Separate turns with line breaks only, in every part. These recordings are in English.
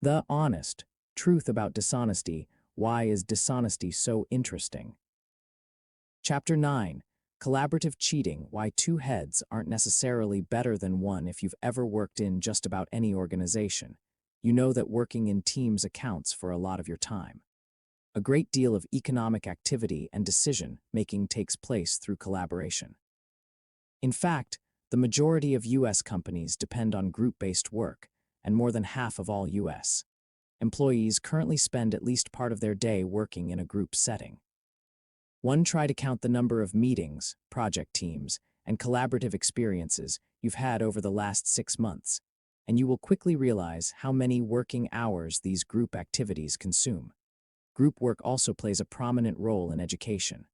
The honest truth about dishonesty. Why is dishonesty so interesting? Chapter 9. Collaborative cheating. Why two heads aren't necessarily better than one. If you've ever worked in just about any organization, you know that working in teams accounts for a lot of your time. A great deal of economic activity and decision-making takes place through collaboration. In fact, the majority of U.S. companies depend on group-based work, and more than half of all U.S. employees currently spend at least part of their day working in a group setting. Try to count the number of meetings, project teams, and collaborative experiences you've had over the last 6 months, and you will quickly realize how many working hours these group activities consume. Group work also plays a prominent role in education.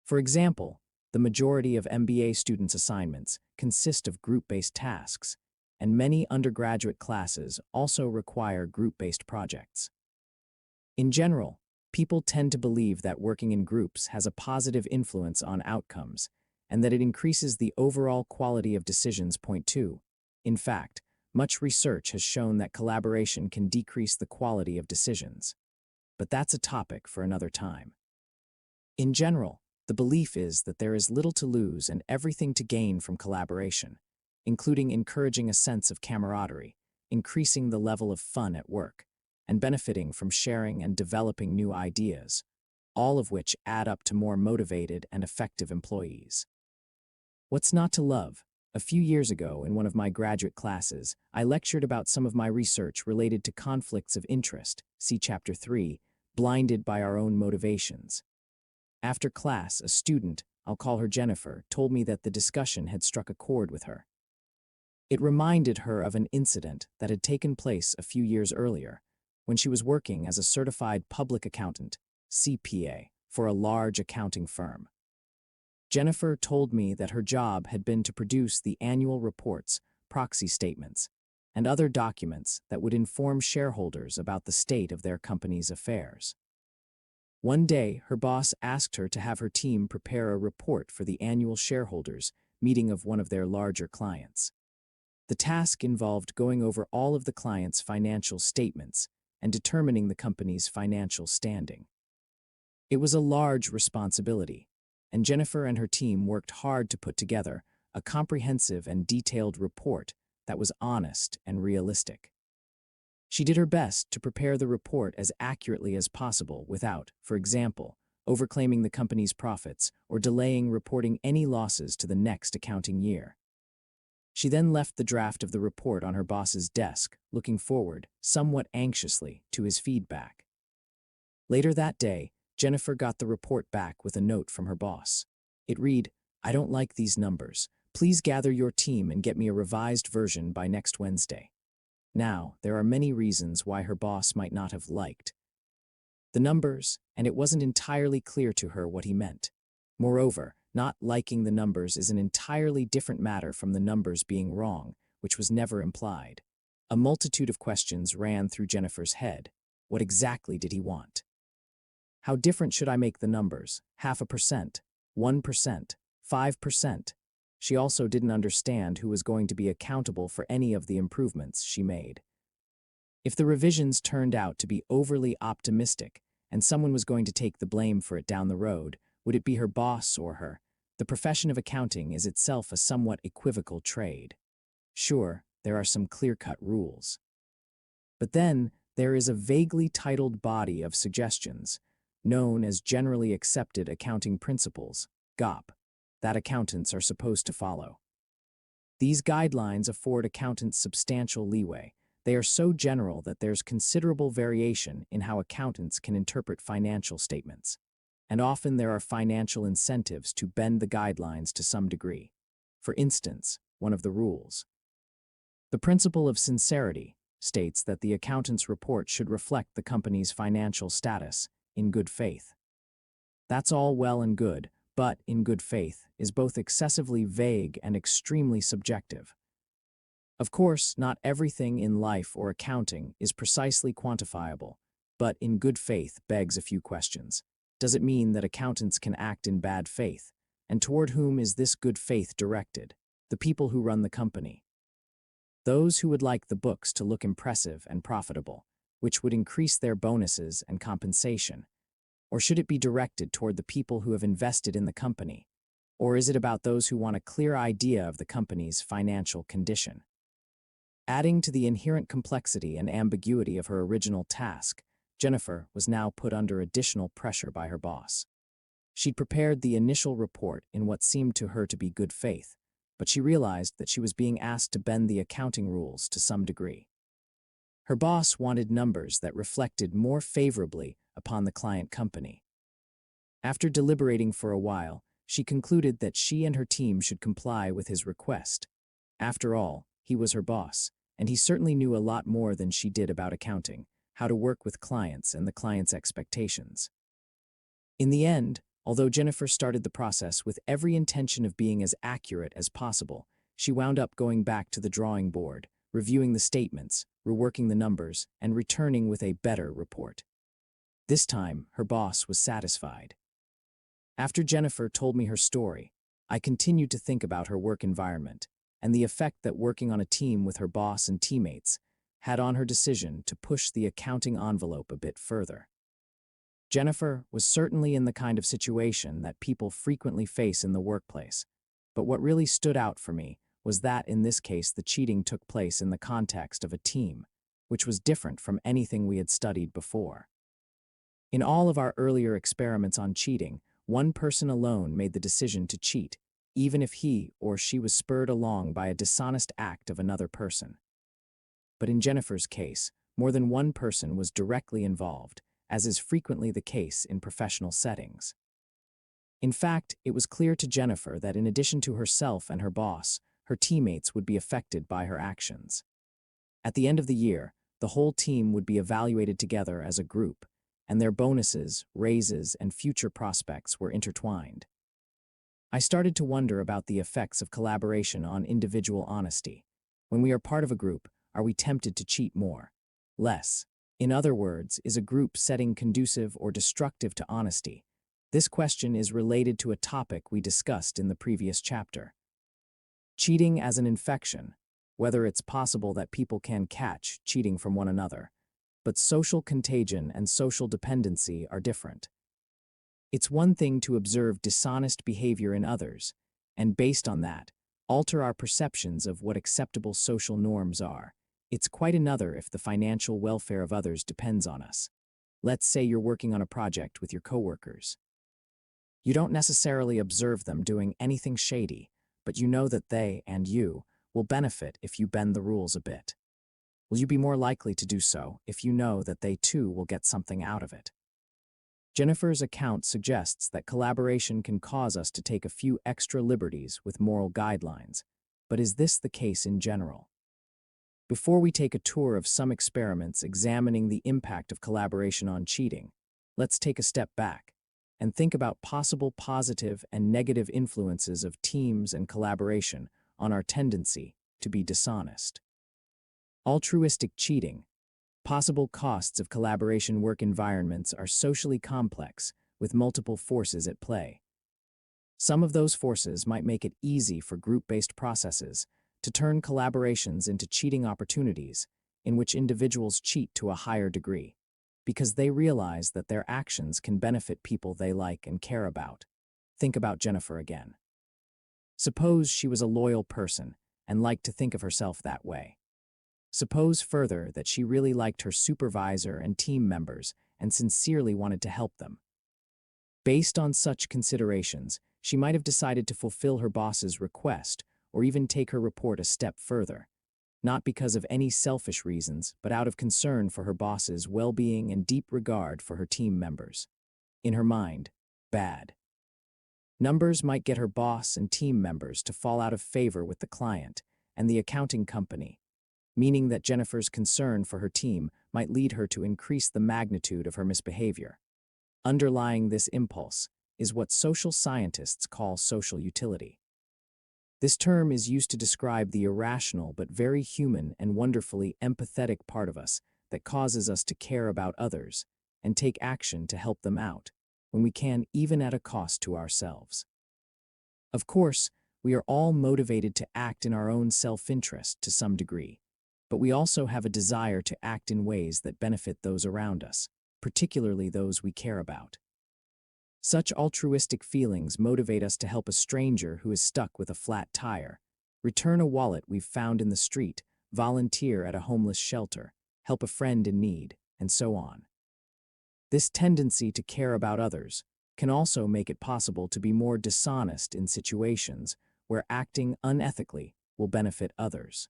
For example, the majority of MBA students' assignments consist of group-based tasks, and many undergraduate classes also require group-based projects. In general, people tend to believe that working in groups has a positive influence on outcomes and that it increases the overall quality of decisions. Point 2. In fact, much research has shown that collaboration can decrease the quality of decisions. But that's a topic for another time. In general, the belief is that there is little to lose and everything to gain from collaboration, including encouraging a sense of camaraderie, increasing the level of fun at work, and benefiting from sharing and developing new ideas, all of which add up to more motivated and effective employees. What's not to love? A few years ago, in one of my graduate classes, I lectured about some of my research related to conflicts of interest, see Chapter 3, Blinded by Our Own Motivations. After class, a student, I'll call her Jennifer, told me that the discussion had struck a chord with her. It reminded her of an incident that had taken place a few years earlier, when she was working as a certified public accountant, CPA, for a large accounting firm. Jennifer told me that her job had been to produce the annual reports, proxy statements, and other documents that would inform shareholders about the state of their company's affairs. One day, her boss asked her to have her team prepare a report for the annual shareholders meeting of one of their larger clients. The task involved going over all of the client's financial statements and determining the company's financial standing. It was a large responsibility, and Jennifer and her team worked hard to put together a comprehensive and detailed report that was honest and realistic. She did her best to prepare the report as accurately as possible without, for example, overclaiming the company's profits or delaying reporting any losses to the next accounting year. She then left the draft of the report on her boss's desk, looking forward, somewhat anxiously, to his feedback. Later that day, Jennifer got the report back with a note from her boss. It read, "I don't like these numbers. Please gather your team and get me a revised version by next Wednesday." Now, there are many reasons why her boss might not have liked the numbers, and it wasn't entirely clear to her what he meant. Moreover, not liking the numbers is an entirely different matter from the numbers being wrong, which was never implied. A multitude of questions ran through Jennifer's head. What exactly did he want? How different should I make the numbers? 0.5%, 1%, 5%. She also didn't understand who was going to be accountable for any of the improvements she made. If the revisions turned out to be overly optimistic and someone was going to take the blame for it down the road, would it be her boss or her? The profession of accounting is itself a somewhat equivocal trade. Sure, there are some clear-cut rules. But then there is a vaguely titled body of suggestions, known as Generally Accepted Accounting Principles, GAP, that accountants are supposed to follow. These guidelines afford accountants substantial leeway. They are so general that there's considerable variation in how accountants can interpret financial statements, and often there are financial incentives to bend the guidelines to some degree. For instance, one of the rules, the principle of sincerity, states that the accountant's report should reflect the company's financial status in good faith. That's all well and good, but in good faith is both excessively vague and extremely subjective. Of course, not everything in life or accounting is precisely quantifiable, but in good faith begs a few questions. Does it mean that accountants can act in bad faith? And toward whom is this good faith directed? The people who run the company. those who would like the books to look impressive and profitable, which would increase their bonuses and compensation? Or should it be directed toward the people who have invested in the company? Or is it about those who want a clear idea of the company's financial condition? Adding to the inherent complexity and ambiguity of her original task, Jennifer was now put under additional pressure by her boss. She'd prepared the initial report in what seemed to her to be good faith, but she realized that she was being asked to bend the accounting rules to some degree. Her boss wanted numbers that reflected more favorably upon the client company. After deliberating for a while, she concluded that she and her team should comply with his request. After all, he was her boss, and he certainly knew a lot more than she did about accounting, how to work with clients and the client's expectations. In the end, although Jennifer started the process with every intention of being as accurate as possible, she wound up going back to the drawing board, reviewing the statements, reworking the numbers, and returning with a better report. This time, her boss was satisfied. After Jennifer told me her story, I continued to think about her work environment and the effect that working on a team with her boss and teammates had on her decision to push the accounting envelope a bit further. Jennifer was certainly in the kind of situation that people frequently face in the workplace, but what really stood out for me was that in this case the cheating took place in the context of a team, which was different from anything we had studied before. In all of our earlier experiments on cheating, one person alone made the decision to cheat, even if he or she was spurred along by a dishonest act of another person. But in Jennifer's case, more than one person was directly involved, as is frequently the case in professional settings. In fact, it was clear to Jennifer that in addition to herself and her boss, her teammates would be affected by her actions. At the end of the year, the whole team would be evaluated together as a group, and their bonuses, raises, and future prospects were intertwined. I started to wonder about the effects of collaboration on individual honesty. When we are part of a group, are we tempted to cheat more? Less? In other words, is a group setting conducive or destructive to honesty? This question is related to a topic we discussed in the previous chapter. Cheating as an infection, whether it's possible that people can catch cheating from one another, but social contagion and social dependency are different. It's one thing to observe dishonest behavior in others, and based on that, alter our perceptions of what acceptable social norms are. It's quite another if the financial welfare of others depends on us. Let's say you're working on a project with your coworkers. You don't necessarily observe them doing anything shady, but you know that they and you will benefit if you bend the rules a bit. Will you be more likely to do so if you know that they too will get something out of it? Jennifer's account suggests that collaboration can cause us to take a few extra liberties with moral guidelines, but is this the case in general? Before we take a tour of some experiments examining the impact of collaboration on cheating, let's take a step back and think about possible positive and negative influences of teams and collaboration on our tendency to be dishonest. Altruistic cheating. Possible costs of collaboration work environments are socially complex, with multiple forces at play. Some of those forces might make it easy for group-based processes to turn collaborations into cheating opportunities in which individuals cheat to a higher degree, because they realize that their actions can benefit people they like and care about. Think about Jennifer again. Suppose she was a loyal person and liked to think of herself that way. Suppose further that she really liked her supervisor and team members and sincerely wanted to help them. Based on such considerations, she might have decided to fulfill her boss's request or even take her report a step further, not because of any selfish reasons, but out of concern for her boss's well-being and deep regard for her team members. In her mind, bad numbers might get her boss and team members to fall out of favor with the client and the accounting company, meaning that Jennifer's concern for her team might lead her to increase the magnitude of her misbehavior. Underlying this impulse is what social scientists call social utility. This term is used to describe the irrational but very human and wonderfully empathetic part of us that causes us to care about others and take action to help them out, when we can, even at a cost to ourselves. Of course, we are all motivated to act in our own self-interest to some degree, but we also have a desire to act in ways that benefit those around us, particularly those we care about. Such altruistic feelings motivate us to help a stranger who is stuck with a flat tire, return a wallet we've found in the street, volunteer at a homeless shelter, help a friend in need, and so on. This tendency to care about others can also make it possible to be more dishonest in situations where acting unethically will benefit others.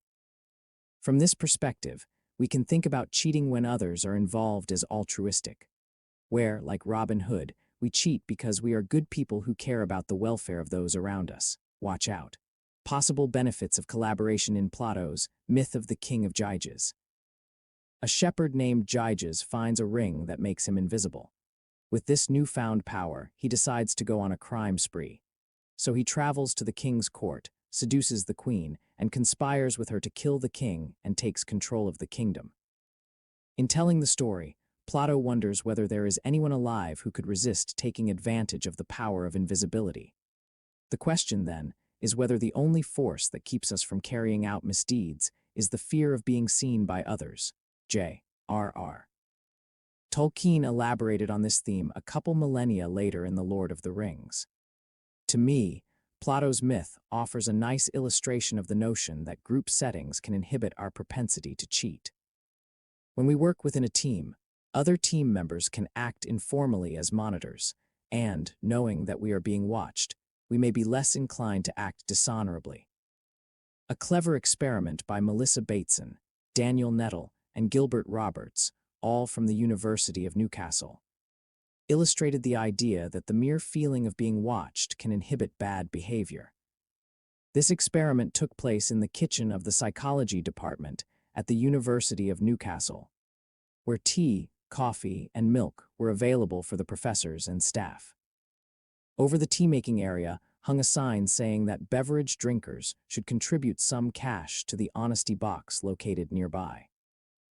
From this perspective, we can think about cheating when others are involved as altruistic, where, like Robin Hood, we cheat because we are good people who care about the welfare of those around us. Watch out. Possible benefits of collaboration in Plato's Myth of the King of Gyges. A shepherd named Gyges finds a ring that makes him invisible. With this newfound power, he decides to go on a crime spree. So he travels to the king's court, seduces the queen, and conspires with her to kill the king and takes control of the kingdom. In telling the story, Plato wonders whether there is anyone alive who could resist taking advantage of the power of invisibility. The question, then, is whether the only force that keeps us from carrying out misdeeds is the fear of being seen by others. J.R.R. Tolkien elaborated on this theme a couple millennia later in The Lord of the Rings. To me, Plato's myth offers a nice illustration of the notion that group settings can inhibit our propensity to cheat. When we work within a team, other team members can act informally as monitors, and, knowing that we are being watched, we may be less inclined to act dishonorably. A clever experiment by Melissa Bateson, Daniel Nettle, and Gilbert Roberts, all from the University of Newcastle, illustrated the idea that the mere feeling of being watched can inhibit bad behavior. This experiment took place in the kitchen of the psychology department at the University of Newcastle, where tea, coffee, and milk were available for the professors and staff. Over the tea-making area hung a sign saying that beverage drinkers should contribute some cash to the honesty box located nearby.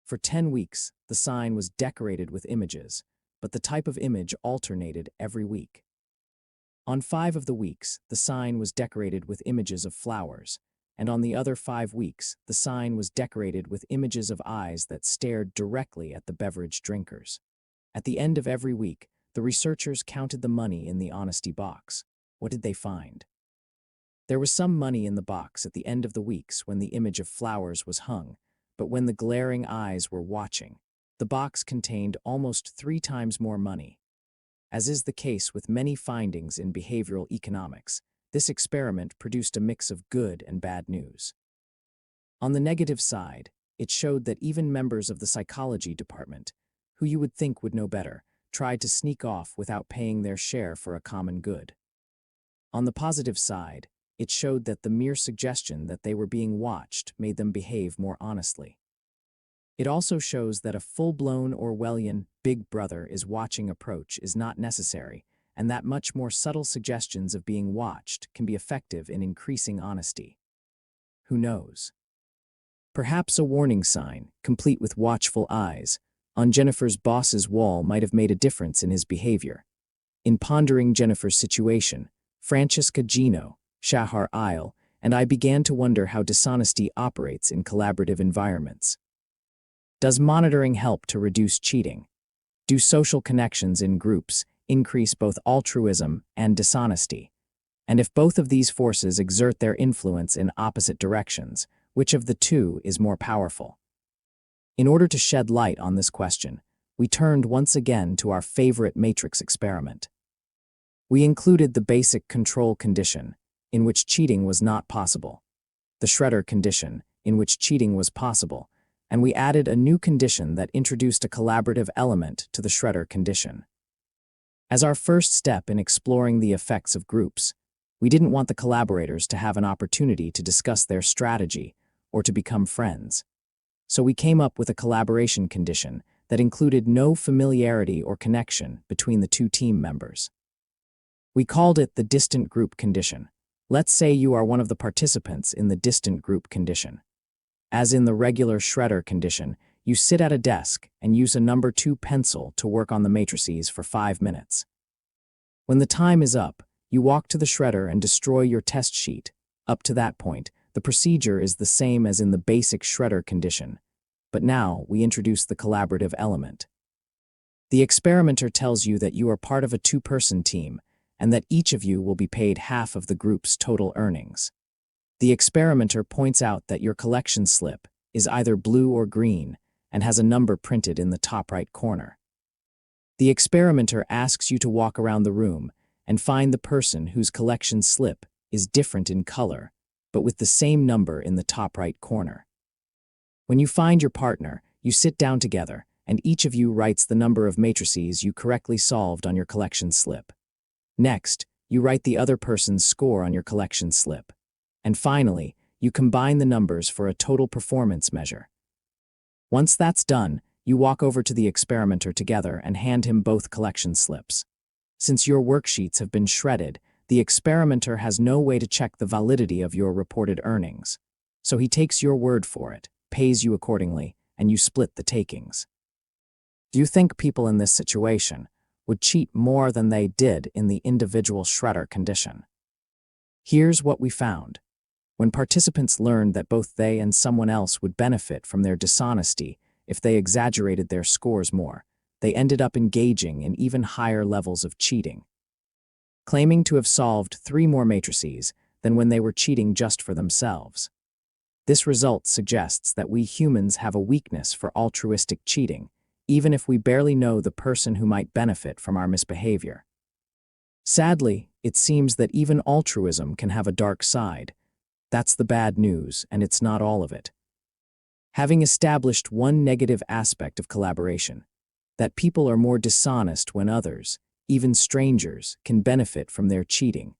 For 10 weeks, the sign was decorated with images, but the type of image alternated every week. On 5 of the weeks, the sign was decorated with images of flowers, and on the other 5 weeks, the sign was decorated with images of eyes that stared directly at the beverage drinkers. At the end of every week, the researchers counted the money in the honesty box. What did they find? There was some money in the box at the end of the weeks when the image of flowers was hung, but when the glaring eyes were watching, the box contained almost 3 times more money. As is the case with many findings in behavioral economics, this experiment produced a mix of good and bad news. On the negative side, it showed that even members of the psychology department, who you would think would know better, tried to sneak off without paying their share for a common good. On the positive side, it showed that the mere suggestion that they were being watched made them behave more honestly. It also shows that a full-blown Orwellian Big Brother is watching approach is not necessary, and that much more subtle suggestions of being watched can be effective in increasing honesty. Who knows? Perhaps a warning sign, complete with watchful eyes, on Jennifer's boss's wall might have made a difference in his behavior. In pondering Jennifer's situation, Francesca Gino, Shahar Isle, and I began to wonder how dishonesty operates in collaborative environments. Does monitoring help to reduce cheating? Do social connections in groups increase both altruism and dishonesty? And if both of these forces exert their influence in opposite directions, which of the two is more powerful? In order to shed light on this question, we turned once again to our favorite matrix experiment. We included the basic control condition, in which cheating was not possible, the shredder condition, in which cheating was possible, and we added a new condition that introduced a collaborative element to the shredder condition. As our first step in exploring the effects of groups, we didn't want the collaborators to have an opportunity to discuss their strategy or to become friends. So we came up with a collaboration condition that included no familiarity or connection between the two team members. We called it the distant group condition. Let's say you are one of the participants in the distant group condition. As in the regular shredder condition, you sit at a desk and use a number 2 pencil to work on the matrices for 5 minutes. When the time is up, you walk to the shredder and destroy your test sheet. Up to that point, The procedure is the same as in the basic shredder condition, but now we introduce the collaborative element. The experimenter tells you that you are part of a two-person team and that each of you will be paid half of the group's total earnings. The experimenter points out that your collection slip is either blue or green and has a number printed in the top right corner. The experimenter asks you to walk around the room and find the person whose collection slip is different in color, but with the same number in the top right corner. When you find your partner, you sit down together, and each of you writes the number of matrices you correctly solved on your collection slip. Next, you write the other person's score on your collection slip. And finally, you combine the numbers for a total performance measure. Once that's done, you walk over to the experimenter together and hand him both collection slips. Since your worksheets have been shredded, the experimenter has no way to check the validity of your reported earnings. So he takes your word for it, pays you accordingly, and you split the takings. Do you think people in this situation would cheat more than they did in the individual shredder condition? Here's what we found. When participants learned that both they and someone else would benefit from their dishonesty if they exaggerated their scores more, they ended up engaging in even higher levels of cheating, claiming to have solved 3 more matrices than when they were cheating just for themselves. This result suggests that we humans have a weakness for altruistic cheating, even if we barely know the person who might benefit from our misbehavior. Sadly, it seems that even altruism can have a dark side. That's the bad news, and it's not all of it. Having established one negative aspect of collaboration, that people are more dishonest when others, even strangers, can benefit from their cheating,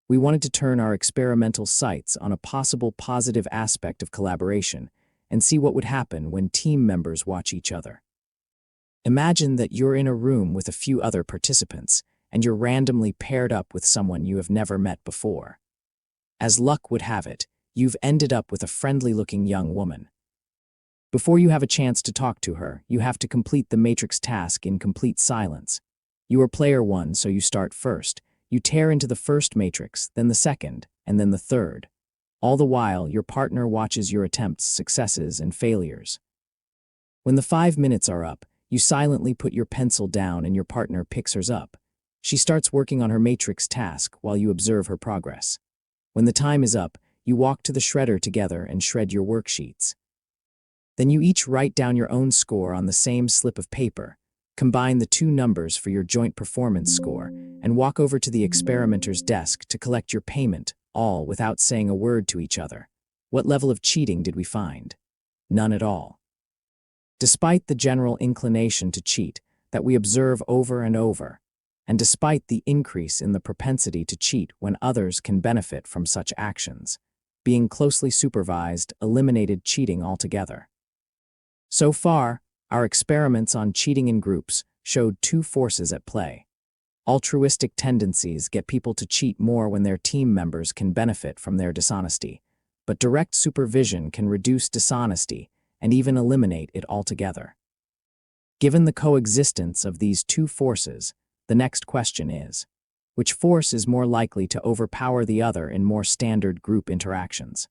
we wanted to turn our experimental sights on a possible positive aspect of collaboration and see what would happen when team members watch each other. Imagine that you're in a room with a few other participants and you're randomly paired up with someone you have never met before. As luck would have it, you've ended up with a friendly-looking young woman. Before you have a chance to talk to her, you have to complete the matrix task in complete silence. You are player 1, so you start first. You tear into the first matrix, then the second, and then the third. All the while, your partner watches your attempts, successes, and failures. When the 5 minutes are up, you silently put your pencil down and your partner picks hers up. She starts working on her matrix task while you observe her progress. When the time is up, you walk to the shredder together and shred your worksheets. Then you each write down your own score on the same slip of paper, combine the 2 numbers for your joint performance score, and walk over to the experimenter's desk to collect your payment, all without saying a word to each other. What level of cheating did we find? None at all. Despite the general inclination to cheat that we observe over and over, and despite the increase in the propensity to cheat when others can benefit from such actions, being closely supervised eliminated cheating altogether. So far, our experiments on cheating in groups showed 2 forces at play. Altruistic tendencies get people to cheat more when their team members can benefit from their dishonesty, but direct supervision can reduce dishonesty and even eliminate it altogether. Given the coexistence of these 2 forces, the next question is, which force is more likely to overpower the other in more standard group interactions?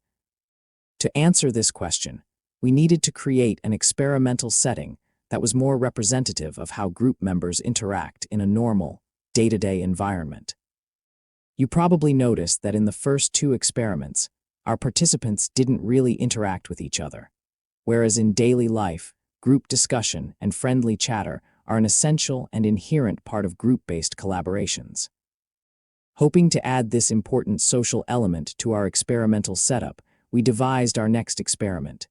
To answer this question, we needed to create an experimental setting that was more representative of how group members interact in a normal, day-to-day environment. You probably noticed that in the first 2 experiments, our participants didn't really interact with each other, whereas in daily life, group discussion and friendly chatter are an essential and inherent part of group-based collaborations. Hoping to add this important social element to our experimental setup, we devised our next experiment.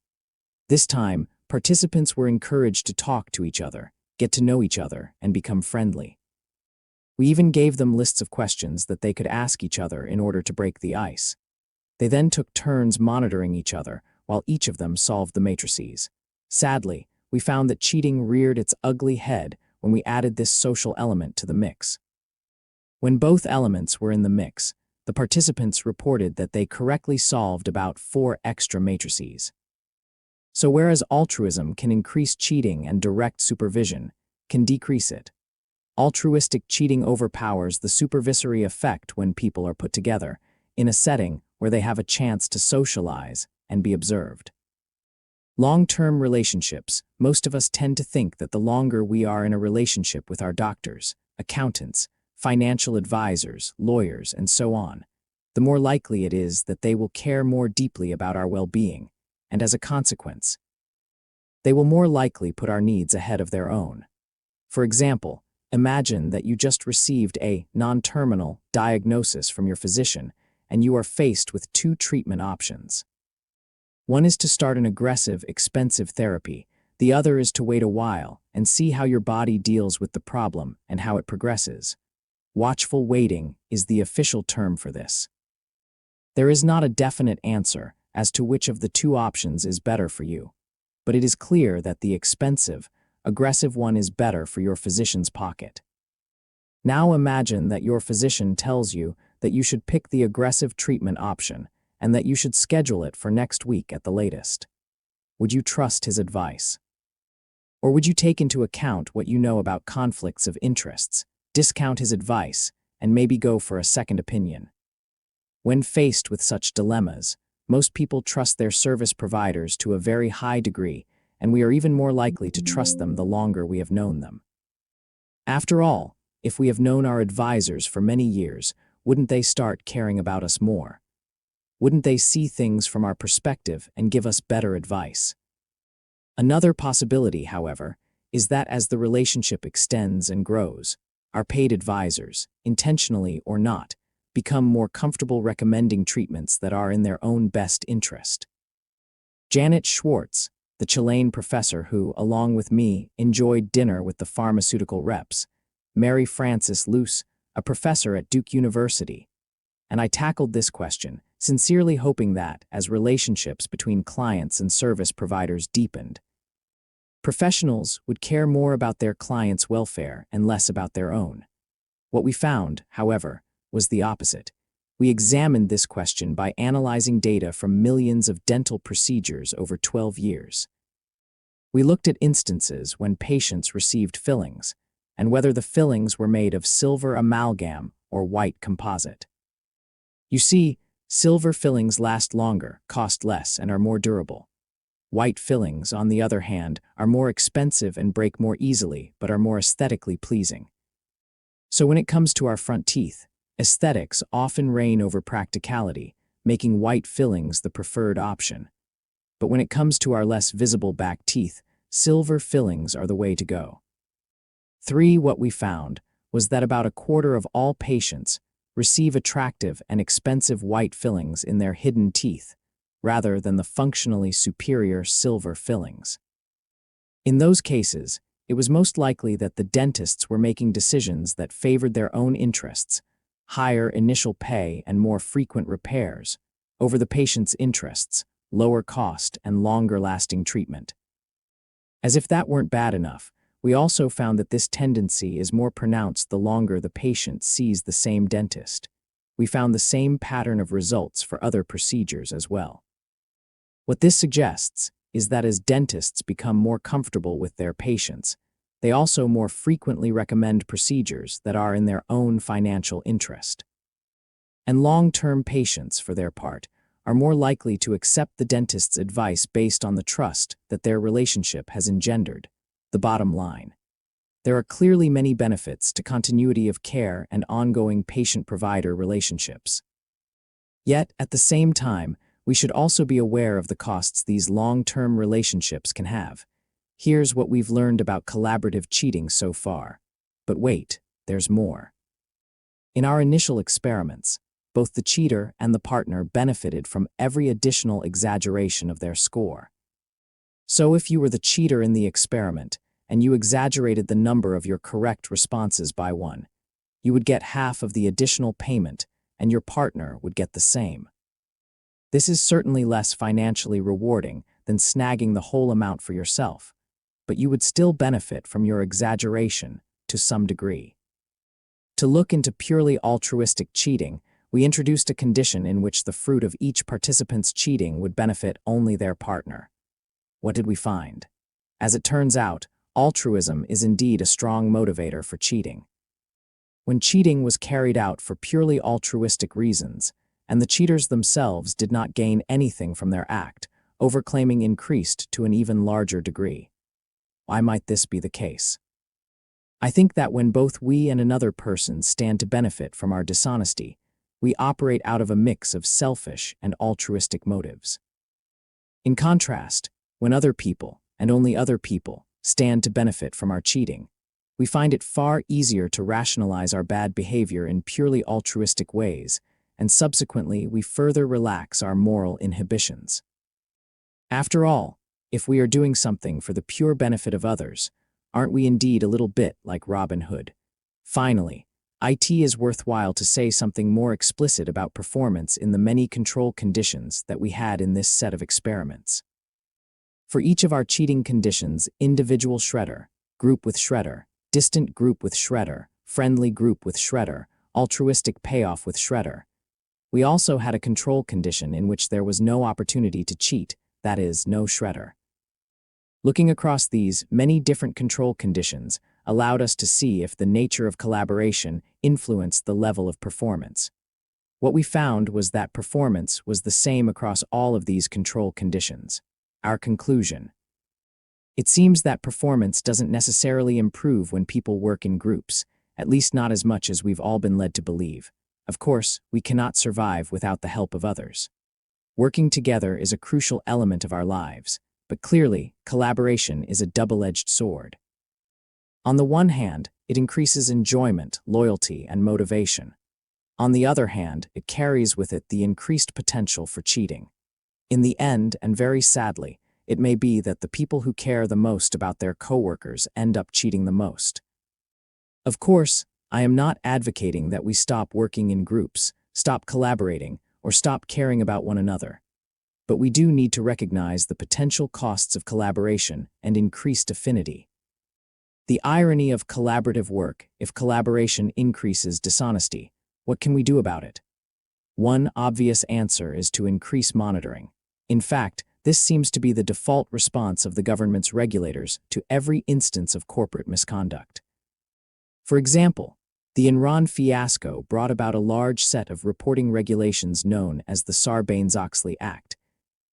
This time, participants were encouraged to talk to each other, get to know each other, and become friendly. We even gave them lists of questions that they could ask each other in order to break the ice. They then took turns monitoring each other while each of them solved the matrices. Sadly, we found that cheating reared its ugly head when we added this social element to the mix. When both elements were in the mix, the participants reported that they correctly solved about 4 extra matrices. So whereas altruism can increase cheating and direct supervision can decrease it, altruistic cheating overpowers the supervisory effect when people are put together in a setting where they have a chance to socialize and be observed. Long-term relationships. Most of us tend to think that the longer we are in a relationship with our doctors, accountants, financial advisors, lawyers, and so on, the more likely it is that they will care more deeply about our well-being, and as a consequence, they will more likely put our needs ahead of their own. For example, imagine that you just received a non-terminal diagnosis from your physician and you are faced with two treatment options. One is to start an aggressive, expensive therapy. The other is to wait a while and see how your body deals with the problem and how it progresses. Watchful waiting is the official term for this. There is not a definite answer as to which of the two options is better for you, but it is clear that the expensive, aggressive one is better for your physician's pocket. Now imagine that your physician tells you that you should pick the aggressive treatment option and that you should schedule it for next week at the latest. Would you trust his advice? Or would you take into account what you know about conflicts of interests, discount his advice, and maybe go for a second opinion? When faced with such dilemmas, most people trust their service providers to a very high degree, and we are even more likely to trust them the longer we have known them. After all, if we have known our advisors for many years, wouldn't they start caring about us more? Wouldn't they see things from our perspective and give us better advice? Another possibility, however, is that as the relationship extends and grows, our paid advisors, intentionally or not, become more comfortable recommending treatments that are in their own best interest. Janet Schwartz, the Chilean professor who, along with me, enjoyed dinner with the pharmaceutical reps, Mary Frances Luce, a professor at Duke University, and I tackled this question, sincerely hoping that, as relationships between clients and service providers deepened, professionals would care more about their clients' welfare and less about their own. What we found, however, was the opposite. We examined this question by analyzing data from millions of dental procedures over 12 years. We looked at instances when patients received fillings, and whether the fillings were made of silver amalgam or white composite. You see, silver fillings last longer, cost less, and are more durable. White fillings, on the other hand, are more expensive and break more easily, but are more aesthetically pleasing. So when it comes to our front teeth, aesthetics often reign over practicality, making white fillings the preferred option. But when it comes to our less visible back teeth, silver fillings are the way to go. 3. What we found was that about a quarter of all patients receive attractive and expensive white fillings in their hidden teeth, rather than the functionally superior silver fillings. In those cases, it was most likely that the dentists were making decisions that favored their own interests, higher initial pay and more frequent repairs, over the patient's interests, lower cost and longer-lasting treatment. As if that weren't bad enough, we also found that this tendency is more pronounced the longer the patient sees the same dentist. We found the same pattern of results for other procedures as well. What this suggests is that as dentists become more comfortable with their patients, they also more frequently recommend procedures that are in their own financial interest. And long-term patients, for their part, are more likely to accept the dentist's advice based on the trust that their relationship has engendered. The bottom line: there are clearly many benefits to continuity of care and ongoing patient-provider relationships. Yet, at the same time, we should also be aware of the costs these long-term relationships can have. Here's what we've learned about collaborative cheating so far. But wait, there's more. In our initial experiments, both the cheater and the partner benefited from every additional exaggeration of their score. So if you were the cheater in the experiment, and you exaggerated the number of your correct responses by 1, you would get half of the additional payment, and your partner would get the same. This is certainly less financially rewarding than snagging the whole amount for yourself, but you would still benefit from your exaggeration to some degree. To look into purely altruistic cheating, we introduced a condition in which the fruit of each participant's cheating would benefit only their partner. What did we find? As it turns out, altruism is indeed a strong motivator for cheating. When cheating was carried out for purely altruistic reasons, and the cheaters themselves did not gain anything from their act, overclaiming increased to an even larger degree. Why might this be the case? I think that when both we and another person stand to benefit from our dishonesty, we operate out of a mix of selfish and altruistic motives. In contrast, when other people, and only other people, stand to benefit from our cheating, we find it far easier to rationalize our bad behavior in purely altruistic ways, and subsequently we further relax our moral inhibitions. After all, if we are doing something for the pure benefit of others, aren't we indeed a little bit like Robin Hood? Finally, it is worthwhile to say something more explicit about performance in the many control conditions that we had in this set of experiments. For each of our cheating conditions, individual shredder, group with shredder, distant group with shredder, friendly group with shredder, altruistic payoff with shredder, we also had a control condition in which there was no opportunity to cheat, that is, no shredder. Looking across these many different control conditions allowed us to see if the nature of collaboration influenced the level of performance. What we found was that performance was the same across all of these control conditions. Our conclusion: it seems that performance doesn't necessarily improve when people work in groups, at least not as much as we've all been led to believe. Of course, we cannot survive without the help of others. Working together is a crucial element of our lives, but clearly, collaboration is a double-edged sword. On the one hand, it increases enjoyment, loyalty, and motivation. On the other hand, it carries with it the increased potential for cheating. In the end, and very sadly, it may be that the people who care the most about their coworkers end up cheating the most. Of course, I am not advocating that we stop working in groups, stop collaborating, or stop caring about one another. But we do need to recognize the potential costs of collaboration and increased affinity. The irony of collaborative work: if collaboration increases dishonesty, what can we do about it? One obvious answer is to increase monitoring. In fact, this seems to be the default response of the government's regulators to every instance of corporate misconduct. For example, the Enron fiasco brought about a large set of reporting regulations known as the Sarbanes-Oxley Act,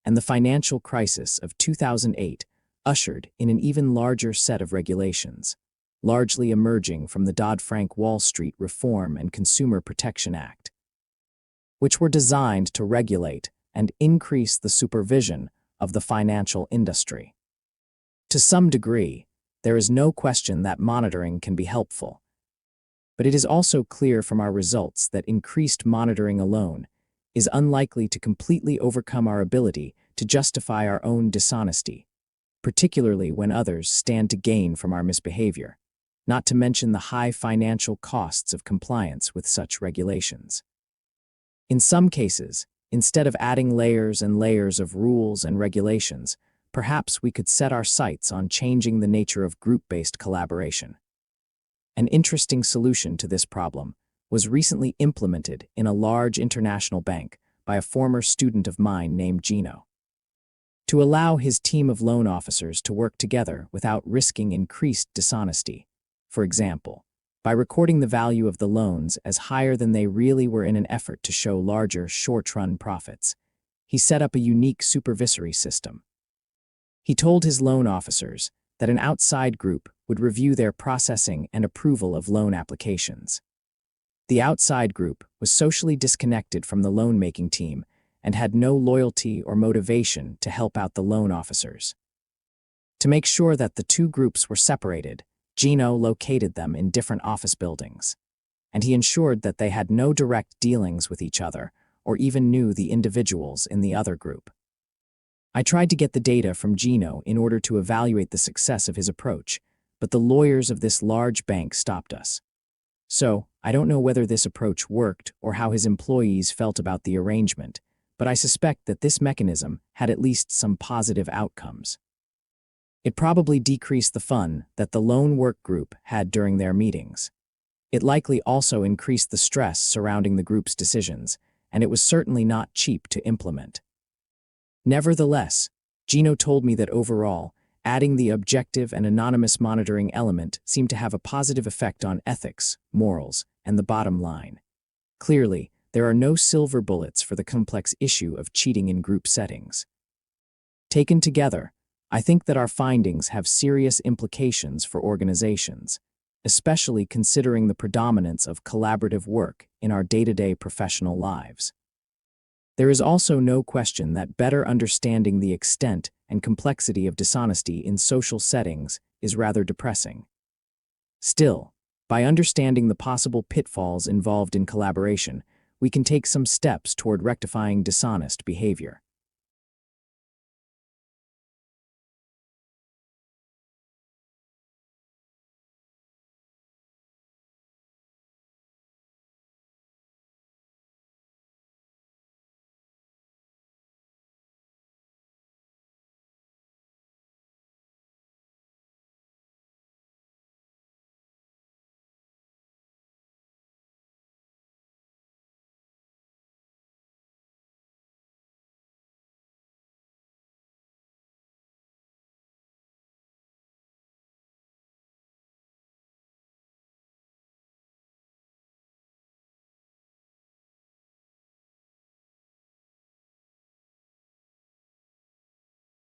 and the financial crisis of 2008 ushered in an even larger set of regulations, largely emerging from the Dodd-Frank Wall Street Reform and Consumer Protection Act, which were designed to regulate and increase the supervision of the financial industry. To some degree, there is no question that monitoring can be helpful, but it is also clear from our results that increased monitoring alone is unlikely to completely overcome our ability to justify our own dishonesty, particularly when others stand to gain from our misbehavior, not to mention the high financial costs of compliance with such regulations. In some cases, instead of adding layers and layers of rules and regulations, perhaps we could set our sights on changing the nature of group-based collaboration. An interesting solution to this problem was recently implemented in a large international bank by a former student of mine named Gino. To allow his team of loan officers to work together without risking increased dishonesty, for example, by recording the value of the loans as higher than they really were in an effort to show larger short-run profits, he set up a unique supervisory system. He told his loan officers that an outside group would review their processing and approval of loan applications. The outside group was socially disconnected from the loan-making team and had no loyalty or motivation to help out the loan officers. To make sure that the two groups were separated, Gino located them in different office buildings, and he ensured that they had no direct dealings with each other or even knew the individuals in the other group. I tried to get the data from Gino in order to evaluate the success of his approach, but the lawyers of this large bank stopped us. So, I don't know whether this approach worked or how his employees felt about the arrangement, but I suspect that this mechanism had at least some positive outcomes. It probably decreased the fun that the lone work group had during their meetings. It likely also increased the stress surrounding the group's decisions, and it was certainly not cheap to implement. Nevertheless, Gino told me that overall, adding the objective and anonymous monitoring element seemed to have a positive effect on ethics, morals, and the bottom line. Clearly, there are no silver bullets for the complex issue of cheating in group settings. Taken together, I think that our findings have serious implications for organizations, especially considering the predominance of collaborative work in our day-to-day professional lives. There is also no question that better understanding the extent and complexity of dishonesty in social settings is rather depressing. Still, by understanding the possible pitfalls involved in collaboration, we can take some steps toward rectifying dishonest behavior.